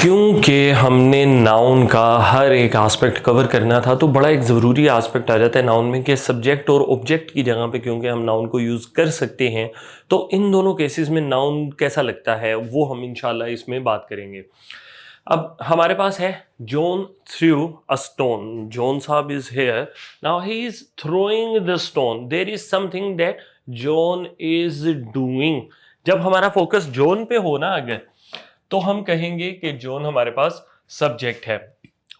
क्योंकि हमने नाउन का हर एक एस्पेक्ट कवर करना था तो बड़ा एक ज़रूरी एस्पेक्ट आ जाता है नाउन में कि सब्जेक्ट और ऑब्जेक्ट की जगह पे क्योंकि हम नाउन को यूज़ कर सकते हैं तो इन दोनों केसेस में नाउन कैसा लगता है वो हम इंशाल्लाह इसमें बात करेंगे। अब हमारे पास है John threw a stone. John साहब is here, now he is throwing the stone, there is something that John is doing. जब हमारा फोकस जॉन पे हो ना अगर, तो हम कहेंगे कि जॉन हमारे पास सब्जेक्ट है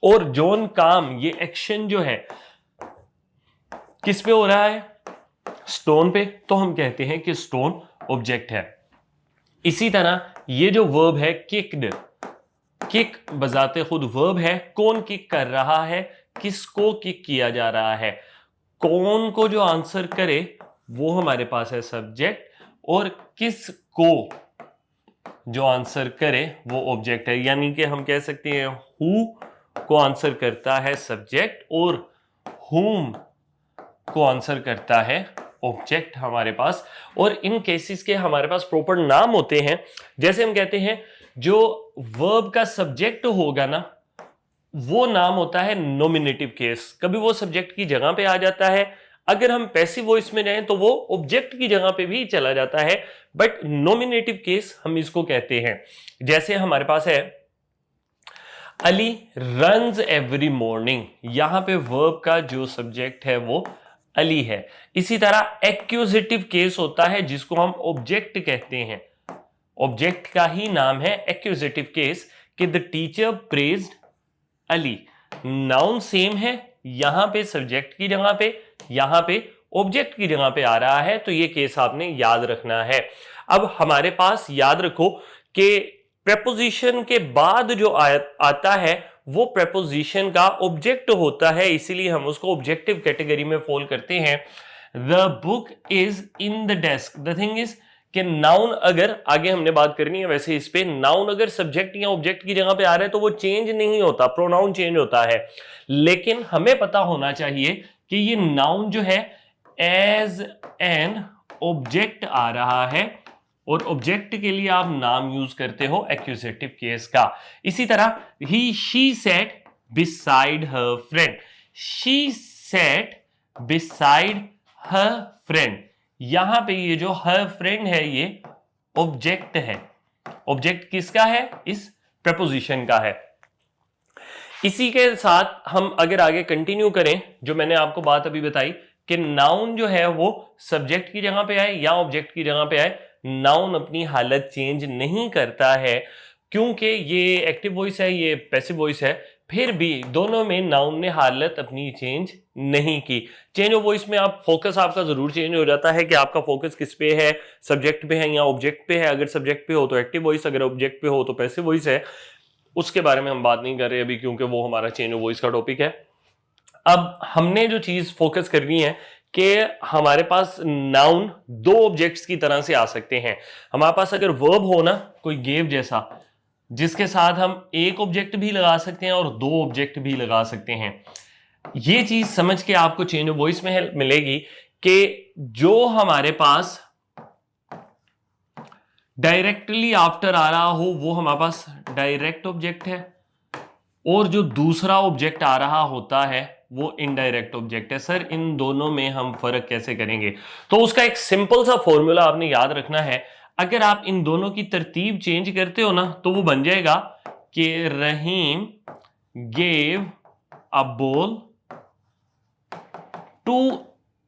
और जॉन काम, ये एक्शन जो है किस पे हो रहा है, स्टोन पे, तो हम कहते हैं कि स्टोन ऑब्जेक्ट है। इसी तरह ये जो वर्ब है किक्ड, किक बजाते खुद वर्ब है, कौन किक कर रहा है, किसको किक किया जा रहा है, कौन को जो आंसर करे वो हमारे पास है सब्जेक्ट और किसको जो आंसर करे वो ऑब्जेक्ट है। यानी कि हम कह सकते हैं हु को आंसर करता है सब्जेक्ट और हुम को आंसर करता है ऑब्जेक्ट हमारे पास। और इन केसेस के हमारे पास प्रॉपर नाम होते हैं। जैसे हम कहते हैं जो वर्ब का सब्जेक्ट होगा ना वो नाम होता है नॉमिनेटिव केस, कभी वो सब्जेक्ट की जगह पे आ जाता है। अगर हम पैसिव वॉइस में जाएं तो वो ऑब्जेक्ट की जगह पे भी चला जाता है, बट नॉमिनेटिव केस हम इसको कहते हैं। जैसे हमारे पास है अली रन्स एवरी मॉर्निंग, यहां पे वर्ब का जो सब्जेक्ट है वो अली है। इसी तरह एक्यूजेटिव केस होता है जिसको हम ऑब्जेक्ट कहते हैं, ऑब्जेक्ट का ही नाम है एक्यूजेटिव केस कि the teacher praised Ali. Noun same है, यहां पे सब्जेक्ट की जगह पे, यहां पे ऑब्जेक्ट की जगह पे आ रहा है, तो ये केस आपने याद रखना है। अब हमारे पास याद रखो कि प्रेपोजिशन के बाद जो आता है वो प्रेपोजिशन का ऑब्जेक्ट होता है, इसीलिए हम उसको ऑब्जेक्टिव कैटेगरी में फॉल करते हैं। The book is in the desk. The thing is कि नाउन अगर आगे हमने बात करनी है, वैसे इस पे नाउन अगर सब्जेक्ट या ऑब्जेक्ट की जगह पे आ रहा है तो वो चेंज नहीं होता, प्रोनाउन चेंज होता है। लेकिन हमें पता होना चाहिए कि ये नाउन जो है एज एन ऑब्जेक्ट आ रहा है और ऑब्जेक्ट के लिए आप नाम यूज करते हो एक्यूजेटिव केस का। इसी तरह ही she sat beside her friend, she sat beside her friend, यहां पे ये जो हर फ्रेंड है ये ऑब्जेक्ट है। ऑब्जेक्ट किसका है, इस प्रपोजिशन का है। इसी के साथ हम अगर आगे कंटिन्यू करें, जो मैंने आपको बात अभी बताई कि नाउन जो है वो सब्जेक्ट की जगह पे आए या ऑब्जेक्ट की जगह पे आए, नाउन अपनी हालत चेंज नहीं करता है क्योंकि ये एक्टिव वॉइस है, ये पैसिव वॉइस है। फिर भी दोनों में नाउन ने हालत अपनी चेंज नहीं की। चेंज ऑफ वॉइस में आप फोकस आपका जरूर चेंज हो जाता है कि आपका फोकस किस पे है, सब्जेक्ट पे है या ऑब्जेक्ट पे है। अगर सब्जेक्ट पे हो तो एक्टिव वॉइस, अगर ऑब्जेक्ट पे हो तो पैसिव वॉइस है। उसके बारे में हम बात नहीं कर रहे अभी क्योंकि वो हमारा चेंज ऑफ वॉइस का टॉपिक है। अब हमने जो चीज फोकस करनी है कि हमारे पास नाउन दो ऑब्जेक्ट्स की तरह से आ सकते हैं। हमारे पास अगर वर्ब हो ना कोई गेव जैसा, जिसके साथ हम एक ऑब्जेक्ट भी लगा सकते हैं और दो ऑब्जेक्ट भी लगा सकते हैं। ये चीज समझ के आपको चेंज ऑफ वॉइस में हेल्प मिलेगी कि जो हमारे पास डायरेक्टली आफ्टर आ रहा हो वो हमारे पास डायरेक्ट ऑब्जेक्ट है और जो दूसरा ऑब्जेक्ट आ रहा होता है वो इनडायरेक्ट ऑब्जेक्ट है। सर इन दोनों में हम फर्क कैसे करेंगे, तो उसका एक सिंपल सा फॉर्मूला आपने याद रखना है। अगर आप इन दोनों की तरतीब चेंज करते हो ना तो वो बन जाएगा कि Rahim gave a ball to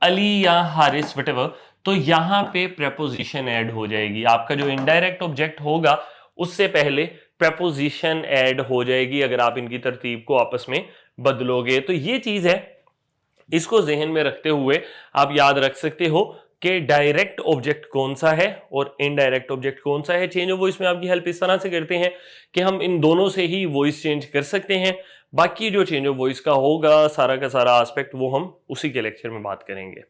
Ali या हारिस वटेवर, तो यहां पे प्रेपोजिशन ऐड हो जाएगी। आपका जो इनडायरेक्ट ऑब्जेक्ट होगा उससे पहले प्रेपोजिशन ऐड हो जाएगी अगर आप इनकी तरतीब को आपस में बदलोगे। तो ये चीज है, इसको जहन में रखते हुए आप याद रख सकते हो कि डायरेक्ट ऑब्जेक्ट कौन सा है और इनडायरेक्ट ऑब्जेक्ट कौन सा है। चेंज ऑफ वॉइस में आपकी हेल्प इस तरह से करते हैं कि हम इन दोनों से ही वॉइस चेंज कर सकते हैं। बाकी जो चेंज ऑफ वॉइस का होगा सारा का सारा एस्पेक्ट वो हम उसी के लेक्चर में बात करेंगे।